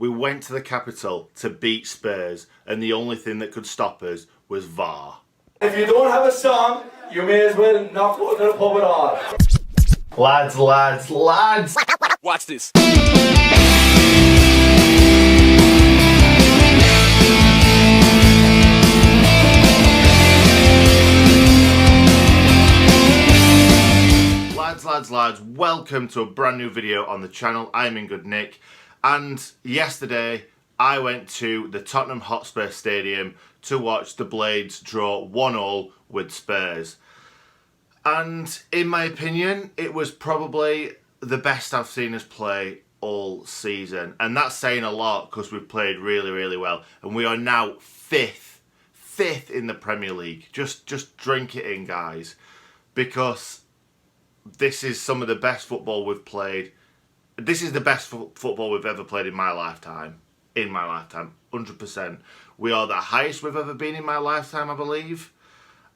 We went to the capital to beat Spurs, and the only thing that could stop us was VAR. If you don't have a song, you may as well not go to the pub at all. Lads. Watch this. Lads, welcome to a brand new video on the channel. I'm in good nick, and yesterday I went to the Tottenham Hotspur Stadium to watch the Blades draw 1-1 with Spurs. And in my opinion, it was probably the best I've seen us play all season. And that's saying a lot because we've played really well. And we are now fifth in the Premier League. Just drink it in, guys. Because this is some of the best football we've played. This is the best football we've ever played in my lifetime. 100%. We are the highest we've ever been in my lifetime, I believe.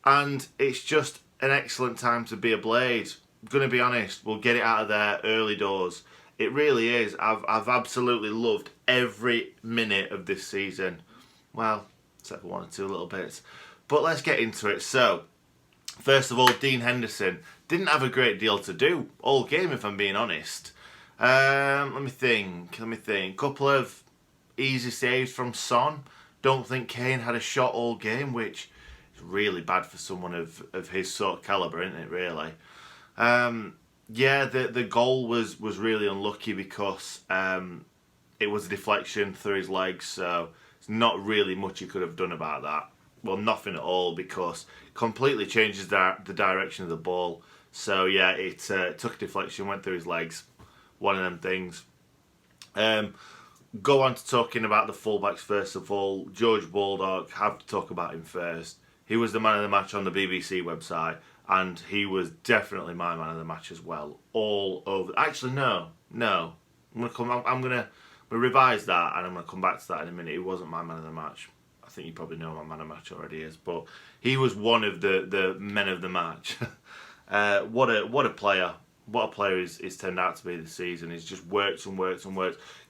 And it's just an excellent time to be a Blade. I'm going to be honest, we'll get it out of there early doors. It really is. I've absolutely loved every minute of this season. Well, except for one or two little bits. But let's get into it. So, first of all, Dean Henderson didn't have a great deal to do all game, if I'm being honest. Let me think. Couple of easy saves from Son. Don't think Kane had a shot all game, which is really bad for someone of his sort of calibre, isn't it, really? Yeah, the goal was really unlucky because it was a deflection through his legs, so there's not really much he could have done about that. Well, nothing at all, because it completely changes the direction of the ball. So yeah, it took a deflection, went through his legs. One of them things. Go on to talking about the fullbacks first of all. George Baldock, have to talk about him first. He was the man of the match on the BBC website, and he was definitely my man of the match as well. All over. Actually, no. I'm gonna revise that, and I'm gonna come back to that in a minute. He wasn't my man of the match. I think you probably know my man of the match already is, but he was one of the men of the match. What a player. What a player he's turned out to be this season. He's just worked and worked.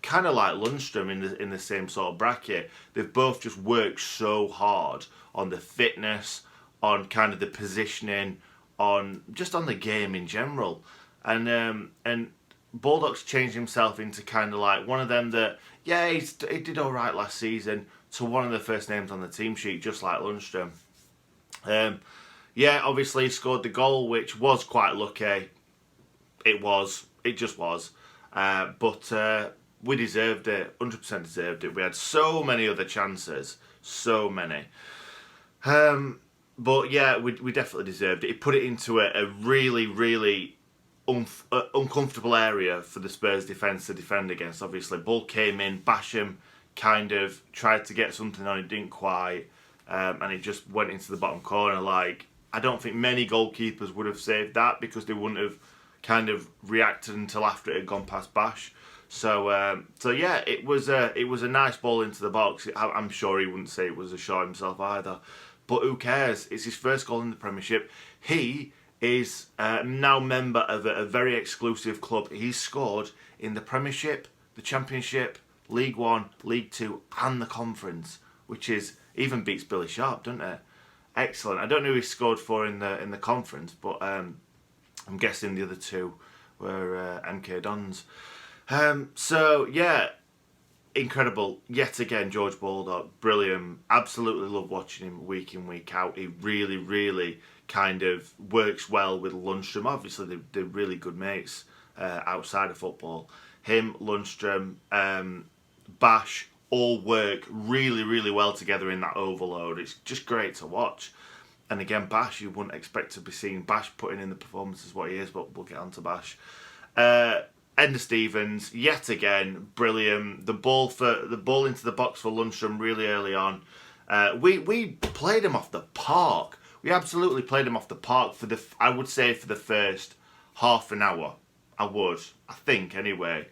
Kind of like Lundstram in the same sort of bracket. They've both just worked so hard on the fitness, on kind of the positioning, on the game in general. And Baldock's changed himself into kind of like one of them that, yeah, he did all right last season, to one of the first names on the team sheet, just like Lundstram. Yeah, obviously he scored the goal, which was quite lucky. It just was. But we deserved it, 100% deserved it. We had so many other chances, so many. But yeah, we definitely deserved it. He put it into a really uncomfortable area for the Spurs defence to defend against. Obviously, ball came in, Basham kind of tried to get something on, it didn't quite, and it just went into the bottom corner. Like, I don't think many goalkeepers would have saved that, because they wouldn't have kind of reacted until after it had gone past Bash. So yeah, it was a nice ball into the box. I'm sure he wouldn't say it was a shot himself either, but who cares? It's his first goal in the Premiership. He is now member of a very exclusive club. He's scored in the Premiership, the Championship, League One, League Two, and the Conference, which is even beats Billy Sharp, doesn't it? Excellent. I don't know who he scored for in the Conference, but I'm guessing the other two were MK Dons. So yeah, incredible. Yet again, George Baldock, brilliant. Absolutely love watching him week in, week out. He really kind of works well with Lundstram. Obviously, they're really good mates outside of football. Him, Lundstram, Bash, all work really well together in that overload. It's just great to watch. And again, Bash, you wouldn't expect to be seeing Bash putting in the performances what he is, but we'll get on to Bash. Ender Stevens, yet again, brilliant. The ball into the box for Lundstram really early on. We played him off the park. We absolutely played him off the park I would say for the first half an hour. I think anyway.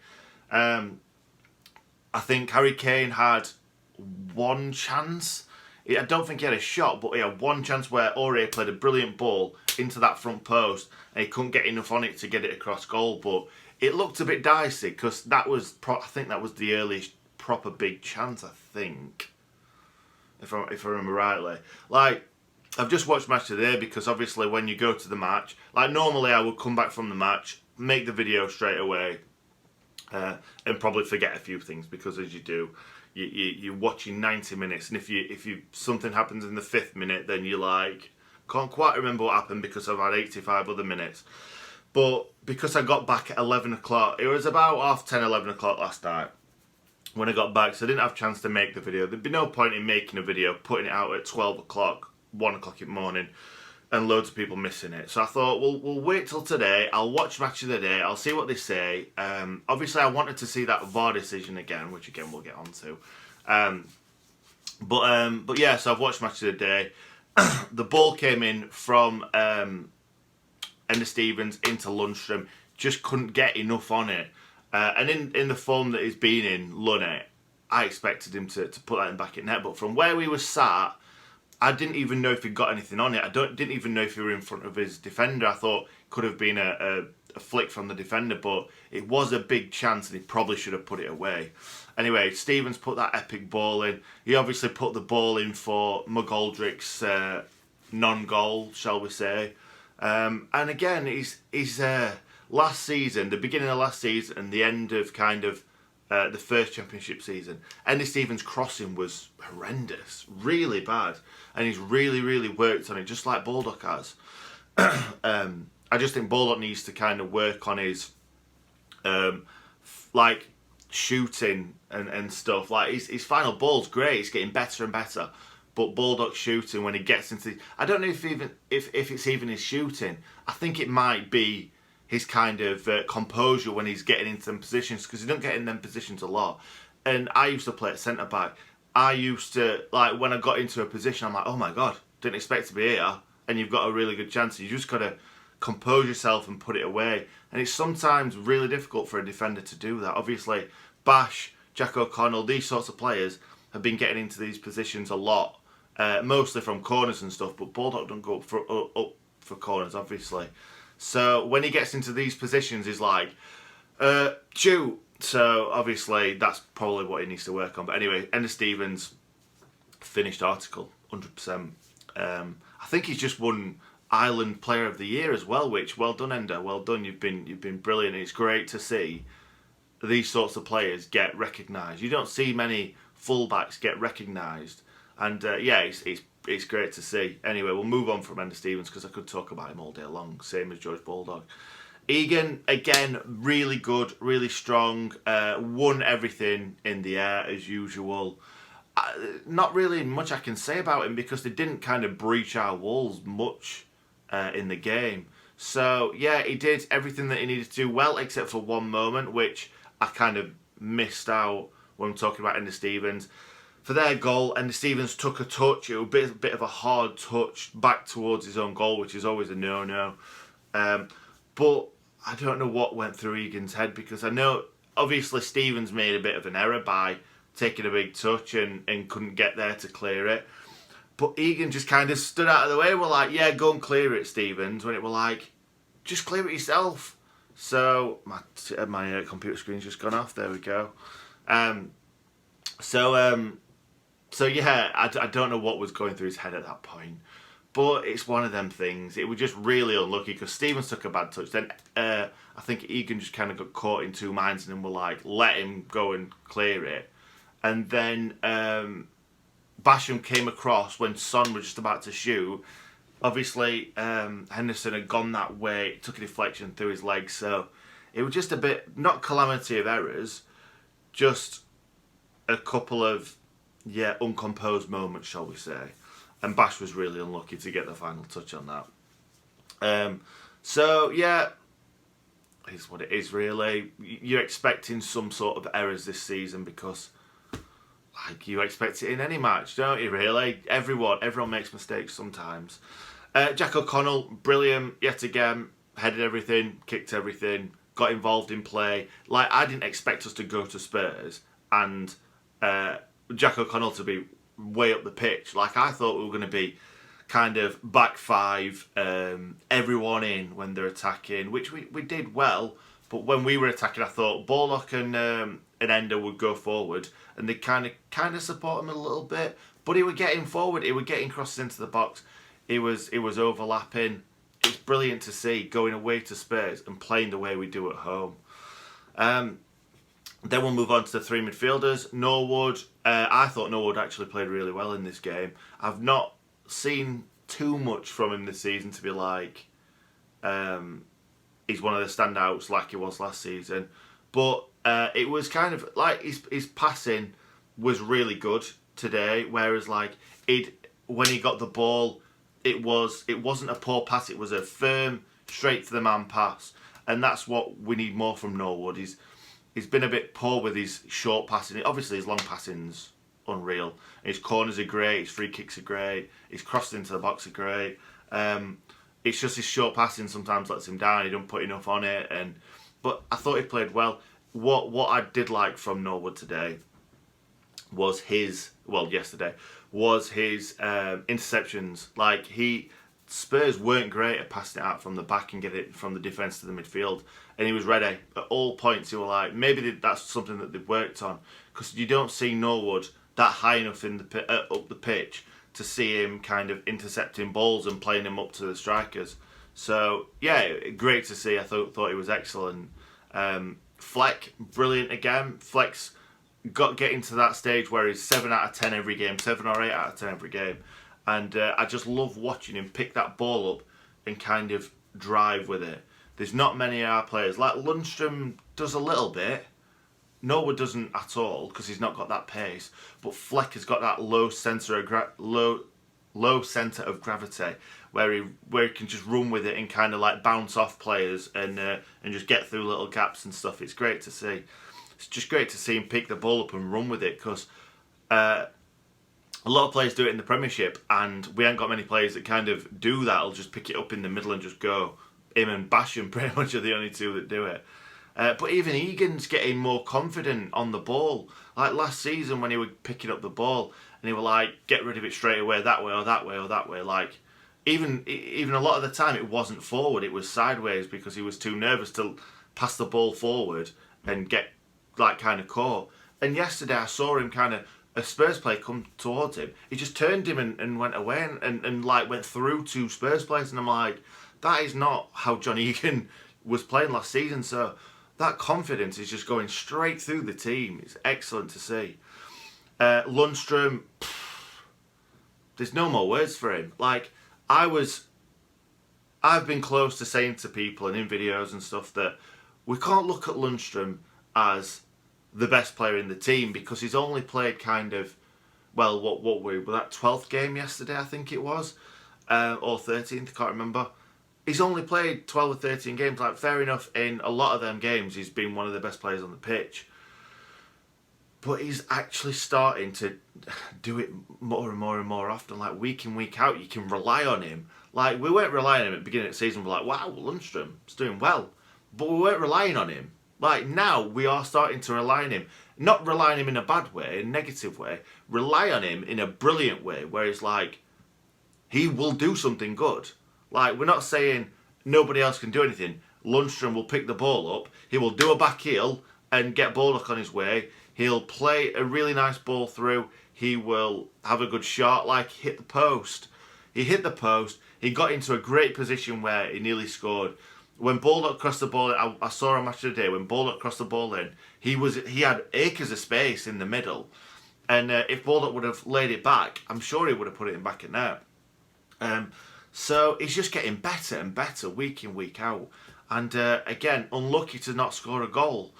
I think Harry Kane had one chance. I don't think he had a shot, but he had one chance where Aurier played a brilliant ball into that front post, and he couldn't get enough on it to get it across goal. But it looked a bit dicey, because that was, I think that was the earliest proper big chance, I think, if I remember rightly. Like, I've just watched match today because obviously when you go to the match, like normally I would come back from the match, make the video straight away, and probably forget a few things because as you do, you're watching 90 minutes, and if you something happens in the 5th minute, then you like can't quite remember what happened because I've had 85 other minutes. But because I got back at 11 o'clock, it was about 10:30, 11 o'clock last night when I got back, so I didn't have a chance to make the video. There'd be no point in making a video, putting it out at 12 o'clock, 1 o'clock in the morning, and loads of people missing it. So I thought, we'll wait till today. I'll watch Match of the Day. I'll see what they say. Obviously, I wanted to see that VAR decision again, which again we'll get onto. But yeah, so I've watched Match of the Day. The ball came in from Enda Stevens into Lundstram. Just couldn't get enough on it. And in the form that he's been in, Lunny, I expected him to put that in back at net. But from where we were sat, I didn't even know if he got anything on it. I didn't even know if he were in front of his defender. I thought it could have been a flick from the defender, but it was a big chance and he probably should have put it away. Anyway, Stevens put that epic ball in. He obviously put the ball in for McGoldrick's non-goal, shall we say. And again, he's last season, the beginning of last season and the end of kind of the first championship season, Andy Stevens' crossing was horrendous, really bad, and he's really worked on it, just like Baldock has. I just think Baldock needs to kind of work on his like shooting and stuff. Like his final ball's great, it's getting better and better, but Baldock's shooting when he gets into I don't know if it's even his shooting. I think it might be his kind of composure when he's getting into them positions, because he don't get in them positions a lot. And I used to play at centre back. I used to, like, when I got into a position, I'm like, oh my god, didn't expect to be here, and you've got a really good chance. You just got to compose yourself and put it away. And it's sometimes really difficult for a defender to do that. Obviously, Bash, Jack O'Connell, these sorts of players have been getting into these positions a lot, mostly from corners and stuff, but Baldock don't go up for corners, obviously. So when he gets into these positions, he's like, shoot. So obviously that's probably what he needs to work on. But anyway, Enda Stevens, finished article, 100%. I think he's just won Ireland Player of the Year as well, which, well done, Enda, well done. You've been brilliant. It's great to see these sorts of players get recognised. You don't see many fullbacks get recognised, and yeah, it's great to see. Anyway, we'll move on from Enda Stevens because I could talk about him all day long, same as George Baldock. Egan, again, really good, really strong, won everything in the air as usual. Not really much I can say about him because they didn't kind of breach our walls much in the game. So, yeah, he did everything that he needed to do well, except for one moment, which I kind of missed out when I'm talking about Enda Stevens. For their goal, Enda Stevens took a touch. It was a bit of a hard touch back towards his own goal, which is always a no-no. But I don't know what went through Egan's head, because I know, obviously, Stevens made a bit of an error by taking a big touch and couldn't get there to clear it. But Egan just kind of stood out of the way. We're like, yeah, go and clear it, Stevens. When it were like, just clear it yourself. So my computer screen's just gone off. There we go. So yeah, I don't know what was going through his head at that point. But it's one of them things. It was just really unlucky because Stevens took a bad touch. Then I think Egan just kind of got caught in two minds and then were like, let him go and clear it. And then Basham came across when Son was just about to shoot. Obviously, Henderson had gone that way, took a deflection through his legs. So it was just a bit, not calamity of errors, just a couple of, yeah, uncomposed moments, shall we say. And Bash was really unlucky to get the final touch on that. So, yeah, it's what it is, really. You're expecting some sort of errors this season because, like, you expect it in any match, don't you, really? Everyone makes mistakes sometimes. Jack O'Connell, brilliant, yet again. Headed everything, kicked everything, got involved in play. Like, I didn't expect us to go to Spurs and Jack O'Connell to be way up the pitch. Like, I thought we were going to be kind of back five, everyone in when they're attacking, which we did well. But when we were attacking, I thought Baldock and and Ender would go forward, and they kind of support him a little bit. But he would get him forward. He would get him crosses into the box. It was overlapping. It's brilliant to see going away to Spurs and playing the way we do at home. Then we'll move on to the three midfielders. Norwood. I thought Norwood actually played really well in this game. I've not seen too much from him this season to be like he's one of the standouts like he was last season. But it was kind of like his passing was really good today. Whereas like when he got the ball, it wasn't a poor pass. It was a firm, straight to the man pass, and that's what we need more from Norwood. He's been a bit poor with his short passing. Obviously, his long passing's unreal. His corners are great. His free kicks are great. His crosses into the box are great. It's just his short passing sometimes lets him down. He don't put enough on it. But I thought he played well. What I did like from Norwood today was yesterday was his interceptions. Like Spurs weren't great at passing it out from the back and get it from the defence to the midfield, and he was ready at all points. You were like, maybe that's something that they've worked on, because you don't see Norwood that high enough in up the pitch to see him kind of intercepting balls and playing him up to the strikers. So yeah, great to see. I thought he was excellent. Fleck, brilliant again. Fleck's getting to that stage where he's 7 out of 10 every game, 7 or 8 out of 10 every game. And I just love watching him pick that ball up and kind of drive with it. There's not many of our players. Like Lundstram does a little bit. Norwood doesn't at all because he's not got that pace. But Fleck has got that low centre of gravity where he can just run with it and kind of like bounce off players and just get through little gaps and stuff. It's great to see. It's just great to see him pick the ball up and run with it, because a lot of players do it in the Premiership, and we ain't got many players that kind of do that. I'll just pick it up in the middle and just go. Him and Basham pretty much are the only two that do it. But even Egan's getting more confident on the ball. Like last season when he was picking up the ball and he was like, get rid of it straight away, that way or that way or that way. Like even a lot of the time it wasn't forward, it was sideways, because he was too nervous to pass the ball forward and get like kind of caught. And yesterday I saw him kind of, a Spurs player come towards him, he just turned him and went away and like went through two Spurs players, and I'm like, that is not how John Egan was playing last season. So that confidence is just going straight through the team. It's excellent to see. Lundstram, there's no more words for him. Like I've been close to saying to people and in videos and stuff that we can't look at Lundstram as the best player in the team, because he's only played kind of, well, what were that 12th game yesterday, I think it was, or 13th, I can't remember. He's only played 12 or 13 games. Like, fair enough, in a lot of them games he's been one of the best players on the pitch, but he's actually starting to do it more and more and more often. Like week in, week out, you can rely on him. Like, we weren't relying on him at the beginning of the season. We're like, wow, Lundstram's doing well, but we weren't relying on him. Like, now we are starting to rely on him. Not rely on him in a bad way, a negative way. Rely on him in a brilliant way, where it's like, he will do something good. Like, we're not saying nobody else can do anything. Lundstram will pick the ball up. He will do a back heel and get Baldock on his way. He'll play a really nice ball through. He will have a good shot, like hit the post. He hit the post. He got into a great position where he nearly scored. When Baldock crossed the ball, I saw a match of the day. When Baldock crossed the ball in, he had acres of space in the middle, and if Baldock would have laid it back, I'm sure he would have put it in back in net. So he's just getting better and better week in, week out, and again, unlucky to not score a goal.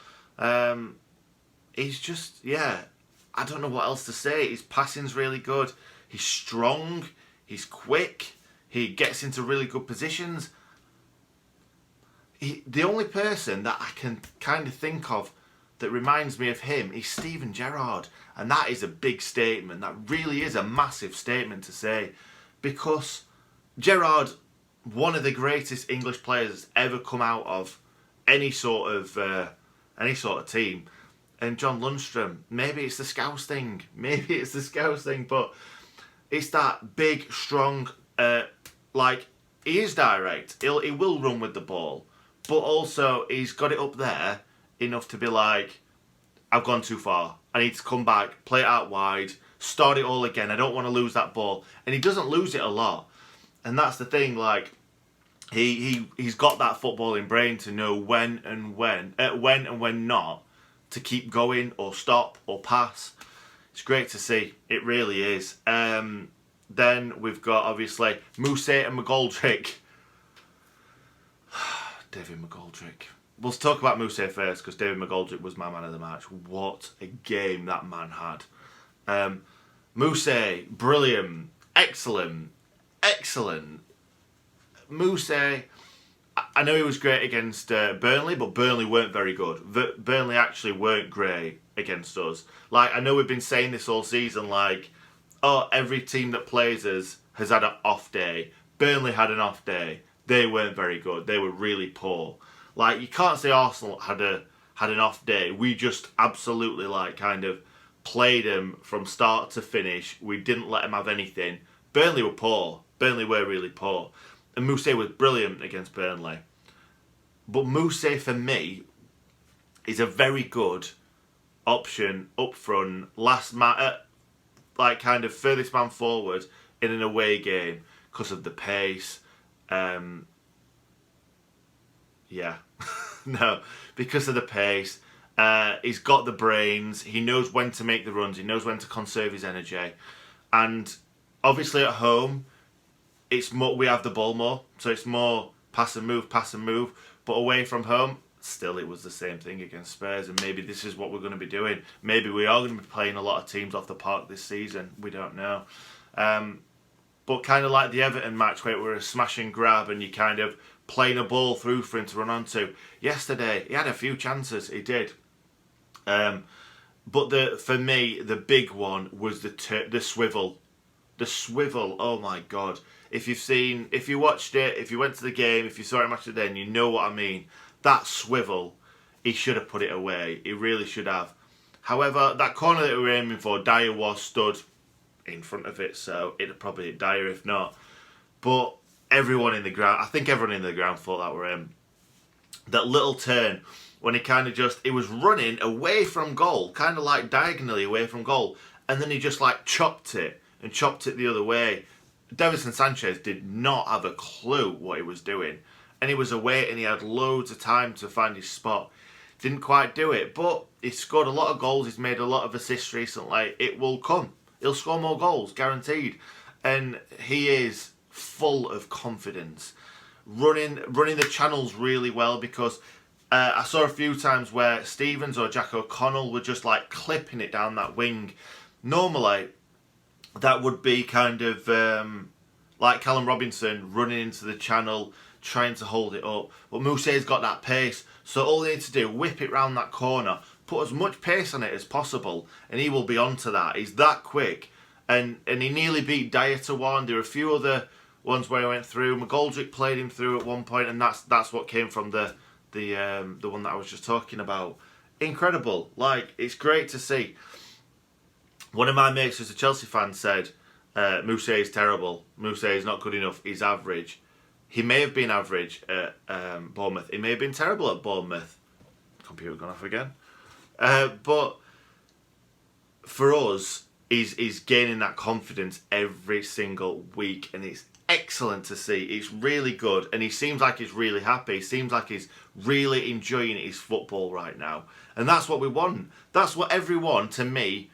He's just, I don't know what else to say. His passing's really good. He's strong. He's quick. He gets into really good positions. The only person that I can kind of think of that reminds me of him is Steven Gerrard, and that is a big statement. That really is a massive statement to say, because Gerrard, one of the greatest English players that's ever come out of any sort of team, and John Lundstram, maybe it's the Scouse thing, but it's that big, strong, like, he is direct. He will run with the ball. But also, he's got it up there enough to be like, I've gone too far. I need to come back, play it out wide, start it all again. I don't want to lose that ball. And he doesn't lose it a lot. And that's the thing, like, he's got that footballing brain to know when and when not to keep going or stop or pass. It's great to see. It really is. Then we've got, obviously, Mousse and McGoldrick. David McGoldrick. We'll talk about Mousse first, because David McGoldrick was my man of the match. What a game that man had. Mousse, brilliant. Excellent. Mousse, I know he was great against Burnley, but Burnley weren't very good. Burnley actually weren't great against us. Like, I know we've been saying this all season, like, oh, every team that plays us has had an off day. Burnley had an off day. They weren't very good. They were really poor. Like, you can't say Arsenal had an off day. We just absolutely, like, kind of played them from start to finish. We didn't let them have anything. Burnley were poor. Burnley were really poor. And Mousse was brilliant against Burnley. But Mousse, for me, is a very good option up front, last man, like kind of furthest man forward in an away game because of the pace. No, because of the pace. He's got the brains. He knows when to make the runs. He knows when to conserve his energy. And obviously at home, it's more, we have the ball more, so it's more pass and move. But away from home, still it was the same thing against Spurs, and maybe this is what we're going to be doing. Maybe we are going to be playing a lot of teams off the park this season. We don't know. But kind of like the Everton match where it were a smash and grab and you kind of playing a ball through for him to run onto. Yesterday, he had a few chances, he did. But for me, the big one was the swivel. The swivel, oh my God. If you watched it, if you went to the game, if you saw it match today, then you know what I mean. That swivel, he should have put it away. He really should have. However, that corner that we were aiming for, Dyer was stood in front of it, so it'd probably hit Dyer if not. But everyone in the ground, I think everyone in the ground thought that were him. That little turn, when he kind of he was running away from goal, kind of like diagonally away from goal, and then he just like chopped it the other way. Davinson Sanchez did not have a clue what he was doing. And he was away and he had loads of time to find his spot. Didn't quite do it, but he's scored a lot of goals. He's made a lot of assists recently. It will come. He'll score more goals, guaranteed. And he is full of confidence. Running the channels really well, because I saw a few times where Stevens or Jack O'Connell were just like clipping it down that wing. Normally, that would be kind of like Callum Robinson running into the channel, trying to hold it up. But Mousse's got that pace, so all they need to do, whip it round that corner, put as much pace on it as possible, and he will be onto that. He's that quick, and he nearly beat Dyer to one. There were a few other ones where he went through. McGoldrick played him through at one point, and that's what came from the one that I was just talking about. Incredible. Like, it's great to see. One of my mates who's a Chelsea fan said, Mousse is terrible. Mousse is not good enough. He's average. He may have been average at Bournemouth. He may have been terrible at Bournemouth. Computer gone off again. But for us, he's gaining that confidence every single week, and it's excellent to see. It's really good, and he seems like he's really happy. He seems like he's really enjoying his football right now, and that's what we want. That's what everyone, to me,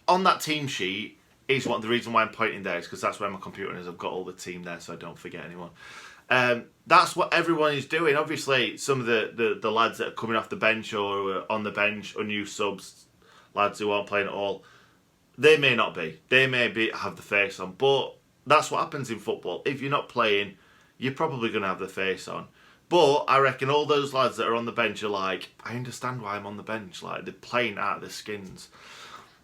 on that team sheet is what the reason why I'm pointing there is because that's where my computer is. I've got all the team there, so I don't forget anyone. That's what everyone is doing. Obviously, some of the lads that are coming off the bench or on the bench, unused subs, lads who aren't playing at all, they may not be. They may have the face on, but that's what happens in football. If you're not playing, you're probably going to have the face on. But I reckon all those lads that are on the bench are like, I understand why I'm on the bench. Like, they're playing out of their skins.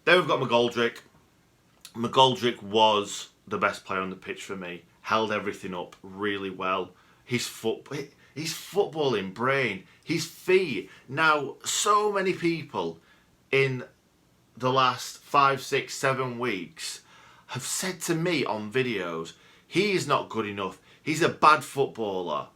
Then we've got McGoldrick. McGoldrick was the best player on the pitch for me. Held everything up really well. His footballing brain, his feet. Now, so many people in the last 5, 6, 7 weeks have said to me on videos, he is not good enough. He's a bad footballer.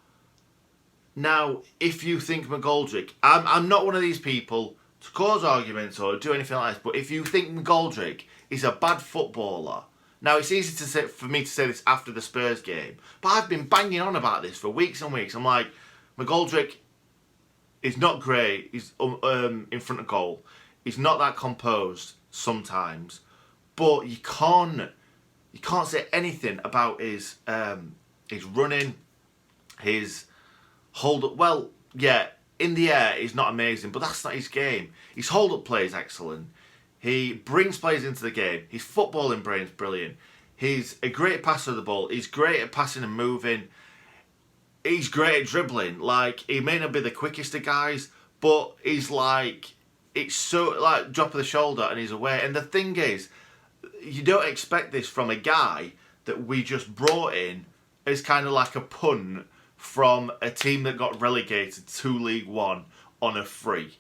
Now, if you think McGoldrick, I'm not one of these people to cause arguments or do anything like this, but if you think McGoldrick is a bad footballer, now it's easy to say, for me to say this after the Spurs game, but I've been banging on about this for weeks and weeks. I'm like, McGoldrick is not great. He's in front of goal. He's not that composed sometimes, but you can't say anything about his running, his hold up. Well, yeah, in the air he's not amazing, but that's not his game. His hold up play is excellent. He brings players into the game. His footballing brain's brilliant. He's a great passer of the ball. He's great at passing and moving. He's great at dribbling. Like, he may not be the quickest of guys, but he's like, it's so like drop of the shoulder and he's away. And the thing is, you don't expect this from a guy that we just brought in as kind of like a punt from a team that got relegated to League One on a free.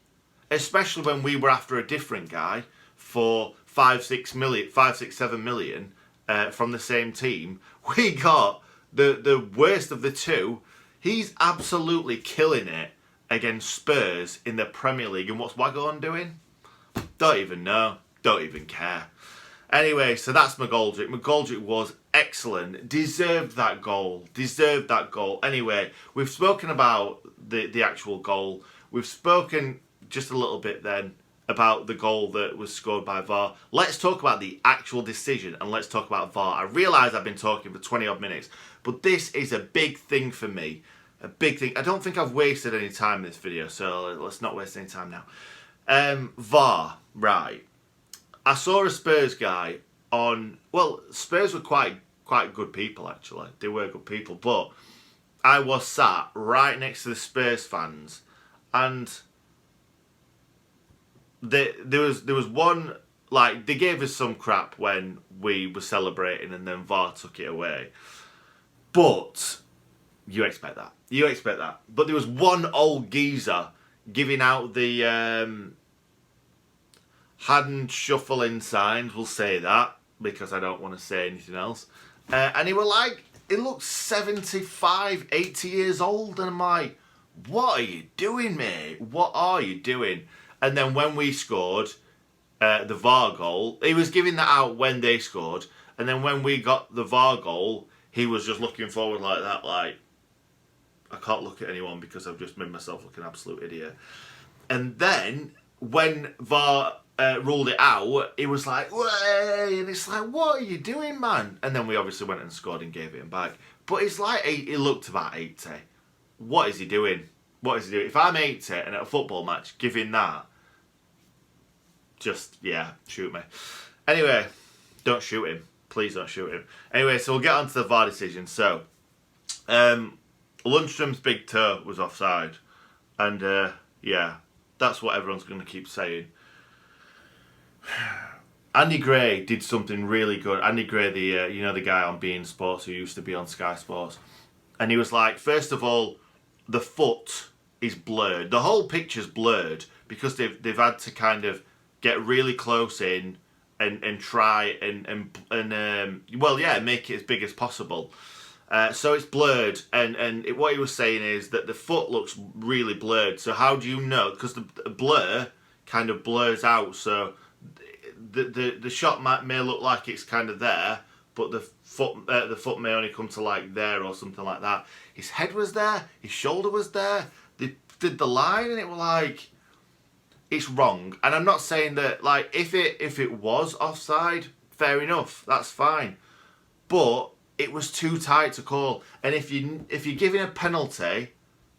Especially when we were after a different guy for 5-7 million from the same team. We got the worst of the two. He's absolutely killing it against Spurs in the Premier League. And what's Wagon doing? Don't even know. Don't even care. Anyway, so that's McGoldrick. McGoldrick was excellent. Deserved that goal. Deserved that goal. Anyway, we've spoken about the actual goal. We've spoken just a little bit then about the goal that was scored by VAR. Let's talk about the actual decision and let's talk about VAR. I realise I've been talking for 20 odd minutes, but this is a big thing for me. A big thing. I don't think I've wasted any time in this video, so let's not waste any time now. VAR, right. I saw a Spurs guy on... Well, Spurs were quite good people, actually. They were good people, but I was sat right next to the Spurs fans, and there was one... Like, they gave us some crap when we were celebrating and then VAR took it away. But you expect that. You expect that. But there was one old geezer giving out the hand shuffling signs, we'll say that, because I don't want to say anything else. And he were like, it looks 75, 80 years old. And I'm like, what are you doing, mate? What are you doing? And then when we scored the VAR goal, he was giving that out when they scored. And then when we got the VAR goal, he was just looking forward like that, like, I can't look at anyone because I've just made myself look an absolute idiot. And then when VAR ruled it out, it was like, way, and it's like, what are you doing, man? And then we obviously went and scored and gave it him back. But it's like, he looked about 80. What is he doing? What is he doing? If I'm 80 and at a football match giving that, just, yeah, shoot me. Anyway, don't shoot him. Please don't shoot him. Anyway, so we'll get on to the VAR decision. So, Lundstram's big toe was offside. And, yeah, that's what everyone's going to keep saying. Andy Gray did something really good. Andy Gray, the guy on beIN Sports who used to be on Sky Sports. And he was like, first of all, the foot is blurred. The whole picture's blurred because they've had to kind of get really close in and try and make it as big as possible. So it's blurred, and what he was saying is that the foot looks really blurred. So how do you know? Because the blur kind of blurs out, so the shot may look like it's kind of there, but the foot may only come to like there or something like that. His head was there, his shoulder was there. They did the line, and it was like, it's wrong. And I'm not saying that, like, if it was offside, fair enough, that's fine. But it was too tight to call. And if you're giving a penalty,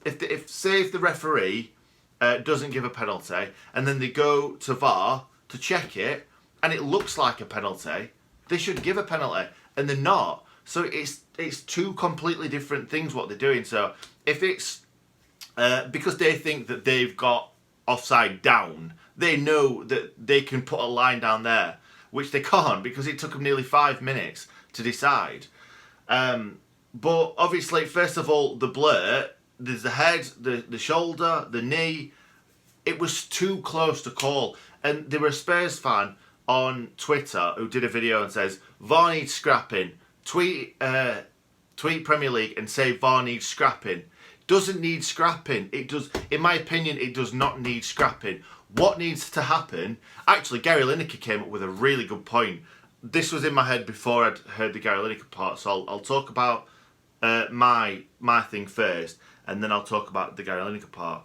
if the referee doesn't give a penalty, and then they go to VAR to check it, and it looks like a penalty, they should give a penalty, and they're not. So it's two completely different things what they're doing. So if it's because they think that they've got offside down, they know that they can put a line down there, which they can't because it took them nearly 5 minutes to decide. But obviously, first of all, the blur, there's the head, the shoulder, the knee. It was too close to call. And there were a Spurs fan on Twitter who did a video and says, VAR needs scrapping. Tweet Premier League and say VAR needs scrapping. Doesn't need scrapping. It does, in my opinion, it does not need scrapping. What needs to happen... Actually, Gary Lineker came up with a really good point. This was in my head before I'd heard the Gary Lineker part, so I'll talk about my thing first, and then I'll talk about the Gary Lineker part.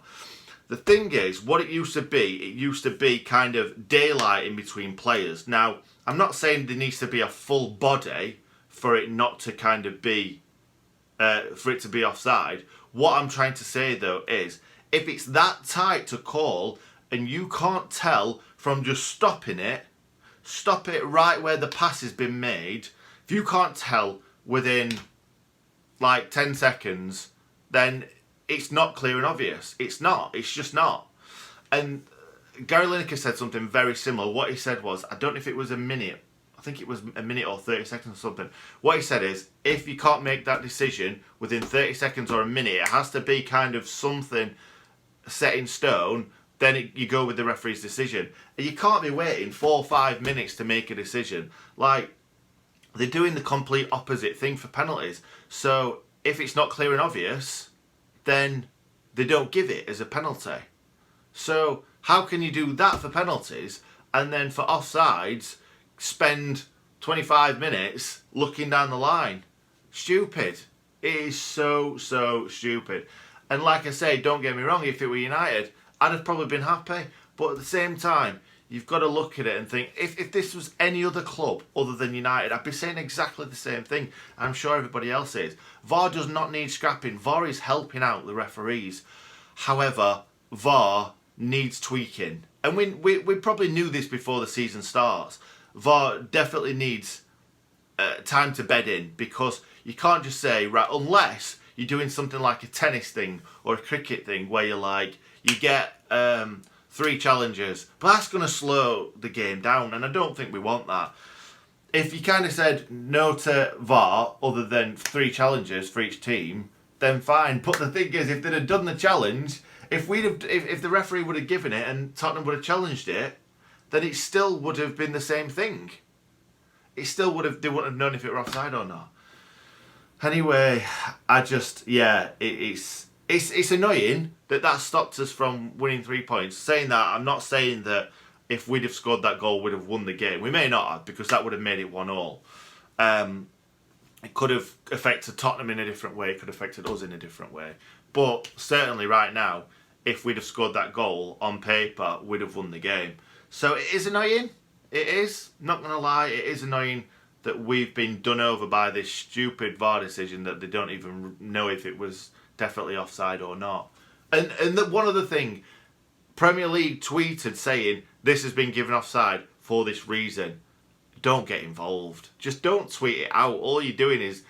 The thing is, what it used to be kind of daylight in between players. Now, I'm not saying there needs to be a full body for it not to kind of be, for it to be offside. What I'm trying to say, though, is if it's that tight to call and you can't tell from just stop it right where the pass has been made, if you can't tell within like 10 seconds, then it's not clear and obvious. It's not. It's just not. And Gary Lineker said something very similar. What he said was, I don't know if it was a minute. I think it was a minute or 30 seconds or something. What he said is, if you can't make that decision within 30 seconds or a minute, it has to be kind of something set in stone, then you go with the referee's decision. And you can't be waiting 4 or 5 minutes to make a decision. Like, they're doing the complete opposite thing for penalties. So, if it's not clear and obvious, then they don't give it as a penalty. So how can you do that for penalties and then for offsides spend 25 minutes looking down the line? Stupid. It is so stupid. And like I say, don't get me wrong, if it were United, I'd have probably been happy. But at the same time, you've got to look at it and think, if this was any other club other than United, I'd be saying exactly the same thing. I'm sure everybody else is. VAR does not need scrapping. VAR is helping out the referees. However, VAR needs tweaking. And we probably knew this before the season starts. VAR definitely needs time to bed in, because you can't just say, right, unless you're doing something like a tennis thing or a cricket thing where you're like, you get 3 challenges, but that's going to slow the game down, and I don't think we want that. If you kind of said no to VAR other than 3 challenges for each team, then fine. But the thing is, if they'd have done the challenge, if the referee would have given it and Tottenham would have challenged it, then it still would have been the same thing. It still would have, they wouldn't have known if it were offside or not. Anyway, it's annoying that stopped us from winning 3 points. Saying that, I'm not saying that if we'd have scored that goal, we'd have won the game. We may not have, because that would have made it 1-1. It could have affected Tottenham in a different way. It could have affected us in a different way. But certainly right now, if we'd have scored that goal on paper, we'd have won the game. So it is annoying. It is. Not going to lie, it is annoying that we've been done over by this stupid VAR decision that they don't even know if it was definitely offside or not. And one other thing, Premier League tweeted saying this has been given offside for this reason. Don't get involved. Just don't tweet it out. All you're doing is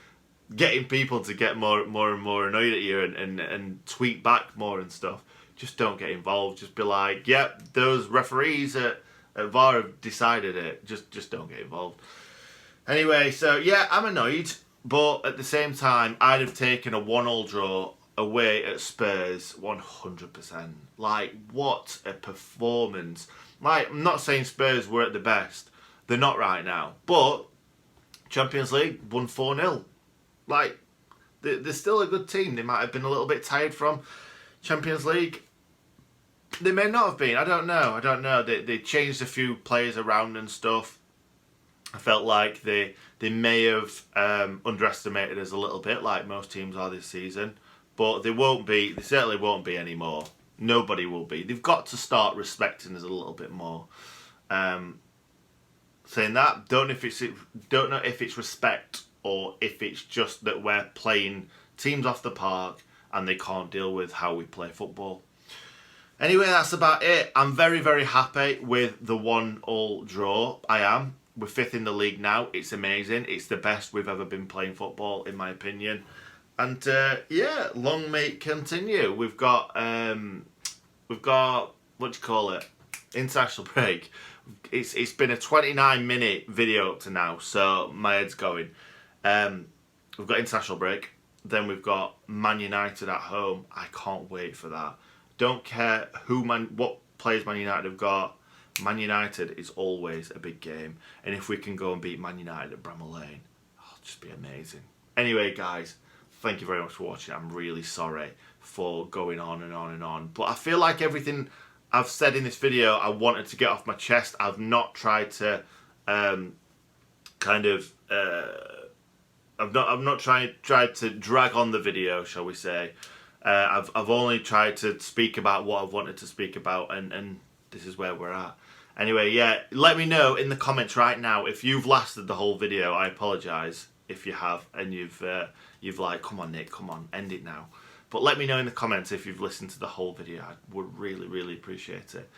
getting people to get more and more annoyed at you and tweet back more and stuff. Just don't get involved. Just be like, yep, those referees at VAR have decided it. Just don't get involved. Anyway, so yeah, I'm annoyed, but at the same time, I'd have taken a 1-1 draw away at Spurs 100%. Like, what a performance. Like, I'm not saying Spurs were at the best. They're not right now. But Champions League won 4-0. Like, they're still a good team. They might have been a little bit tired from Champions League. They may not have been. I don't know. They changed a few players around and stuff. I felt like they may have underestimated us a little bit, like most teams are this season. But they won't be. They certainly won't be anymore. Nobody will be. They've got to start respecting us a little bit more. Saying that, don't know if it's respect or if it's just that we're playing teams off the park and they can't deal with how we play football. Anyway, that's about it. I'm very, very happy with the 1-1 draw. I am. We're 5th in the league now. It's amazing. It's the best we've ever been playing football, in my opinion. And yeah, long may it continue. We've got what do you call it? International break. It's been a 29-minute video up to now, so my head's going. We've got international break. Then we've got Man United at home. I can't wait for that. Don't care what players Man United have got. Man United is always a big game, and if we can go and beat Man United at Bramall Lane, it'll just be amazing. Anyway, guys, thank you very much for watching. I'm really sorry for going on and on and on, but I feel like everything I've said in this video, I wanted to get off my chest. I've not tried to I've not tried to drag on the video, shall we say. I've only tried to speak about what I've wanted to speak about, and this is where we're at. Anyway, yeah, let me know in the comments right now if you've lasted the whole video. I apologise if you have, and you've like, come on Nick, come on, end it now. But let me know in the comments if you've listened to the whole video. I would really, really appreciate it.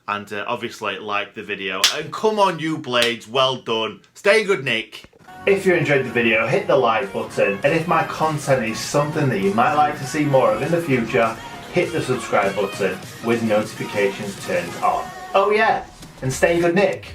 And obviously, like the video. And come on, you blades, well done. Stay good, Nick. If you enjoyed the video, hit the like button. And if my content is something that you might like to see more of in the future, hit the subscribe button with notifications turned on. Oh yeah, and stay good, Nick.